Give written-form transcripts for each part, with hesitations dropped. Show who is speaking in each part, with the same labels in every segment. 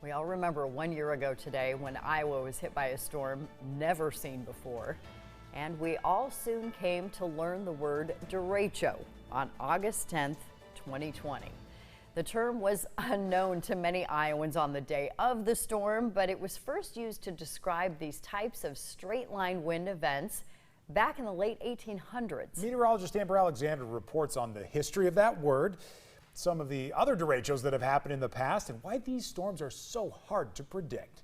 Speaker 1: We all remember 1 year ago today when Iowa was hit by a storm never seen before. And we all soon came to learn the word derecho on August 10th, 2020. The term was unknown to many Iowans on the day of the storm, but it was first used to describe these types of straight-line wind events back in the late 1800s.
Speaker 2: Meteorologist Amber Alexander reports on the history of that word, some of the other derechos that have happened in the past, and why these storms are so hard to predict.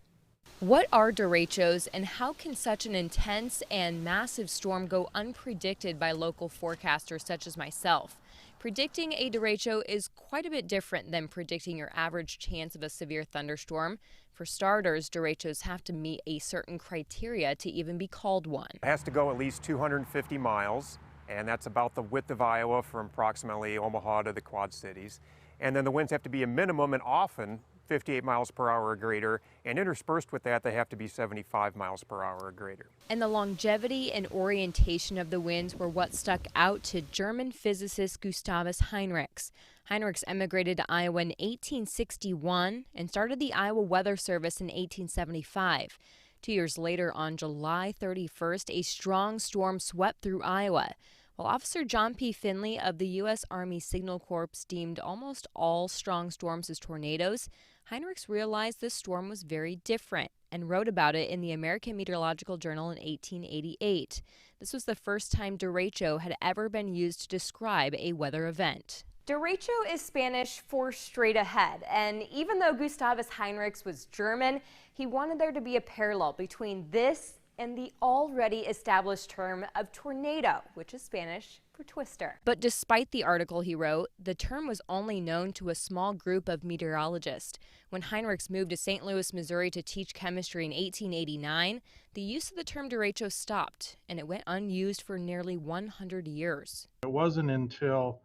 Speaker 3: What are derechos, and how can such an intense and massive storm go unpredicted by local forecasters such as myself? Predicting a derecho is quite a bit different than predicting your average chance of a severe thunderstorm. For starters, derechos have to meet a certain criteria to even be called one.
Speaker 4: It has to go at least 250 miles, and that's about the width of Iowa from approximately Omaha to the Quad Cities. And then the winds have to be a minimum and often 58 miles per hour or greater, and interspersed with that, they have to be 75 miles per hour or greater.
Speaker 3: And the longevity and orientation of the winds were what stuck out to German physicist Gustavus Heinrichs. Heinrichs emigrated to Iowa in 1861 and started the Iowa Weather Service in 1875. 2 years later, on July 31st, a strong storm swept through Iowa. While Officer John P. Finley of the U.S. Army Signal Corps deemed almost all strong storms as tornadoes, Heinrichs realized this storm was very different and wrote about it in the American Meteorological Journal in 1888. This was the first time derecho had ever been used to describe a weather event.
Speaker 5: Derecho is Spanish for straight ahead, and even though Gustavus Heinrichs was German, he wanted there to be a parallel between this and the already established term of tornado, which is Spanish for twister.
Speaker 3: But despite the article he wrote, the term was only known to a small group of meteorologists. When Heinrichs moved to St. Louis, Missouri to teach chemistry in 1889, the use of the term derecho stopped, and it went unused for nearly 100 years.
Speaker 6: It wasn't until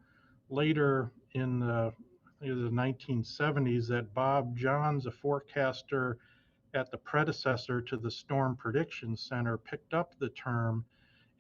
Speaker 6: later in the 1970s that Bob Johns, a forecaster at the predecessor to the Storm Prediction Center, picked up the term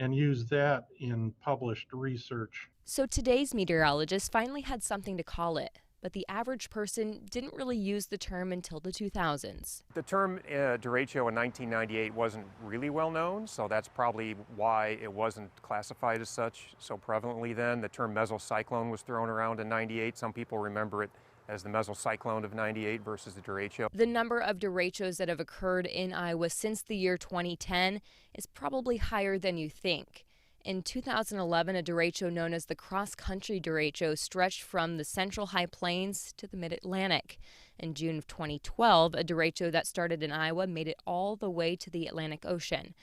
Speaker 6: and used that in published research.
Speaker 3: So today's meteorologists finally had something to call it, but the average person didn't really use the term until the 2000s.
Speaker 4: The term derecho in 1998 wasn't really well known, so that's probably why it wasn't classified as such so prevalently then. The term mesocyclone was thrown around in 98. Some people remember it as the mesocyclone of 98 versus the derecho.
Speaker 3: The number of derechos that have occurred in Iowa since the year 2010 is probably higher than you think. In 2011, a derecho known as the cross-country derecho stretched from the central high plains to the mid-Atlantic. In June of 2012, a derecho that started in Iowa made it all the way to the Atlantic Ocean.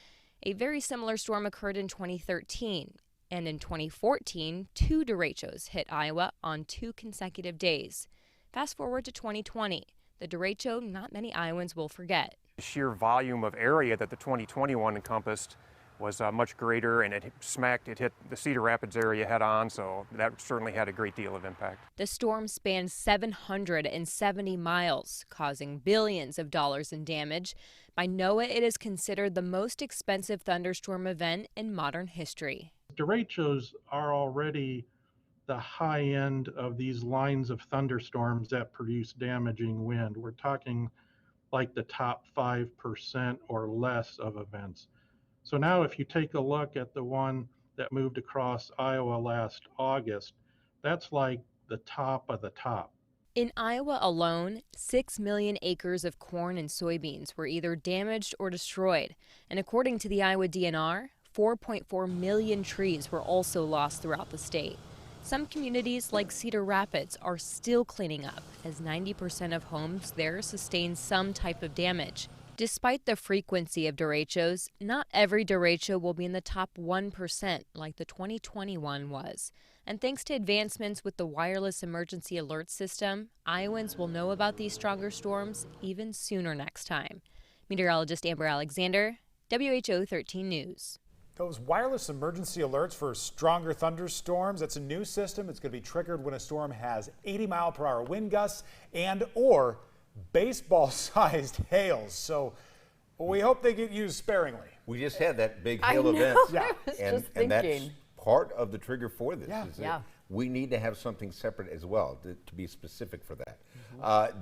Speaker 3: A very similar storm occurred in 2013. And in 2014, two derechos hit Iowa on 2 consecutive days. Fast forward to 2020, the derecho not many Iowans will forget.
Speaker 4: The sheer volume of area that the 2021 encompassed was much greater, and it hit the Cedar Rapids area head on, so that certainly had a great deal of impact.
Speaker 3: The storm spanned 770 miles, causing billions of dollars in damage. By NOAA, it is considered the most expensive thunderstorm event in modern history.
Speaker 6: Derechos are already the high end of these lines of thunderstorms that produce damaging wind. We're talking like the top 5% or less of events. So now if you take a look at the one that moved across Iowa last August, that's like the top of the top.
Speaker 3: In Iowa alone, 6 million acres of corn and soybeans were either damaged or destroyed. And according to the Iowa DNR, 4.4 million trees were also lost throughout the state. Some communities like Cedar Rapids are still cleaning up, as 90% of homes there sustained some type of damage. Despite the frequency of derechos, not every derecho will be in the top 1% like the 2021 was. And thanks to advancements with the wireless emergency alert system, Iowans will know about these stronger storms even sooner next time. Meteorologist Amber Alexander, WHO 13 News.
Speaker 2: Those wireless emergency alerts for stronger thunderstorms, that's a new system. It's going to be triggered when a storm has 80-mile-per-hour wind gusts or baseball-sized hails. So we hope they get used sparingly.
Speaker 7: We just had that big hail event.
Speaker 1: I was just
Speaker 7: And that's
Speaker 1: thinking.
Speaker 7: part of the trigger for this.
Speaker 2: Yeah.
Speaker 7: Is that we need to have something separate as well to be specific for that.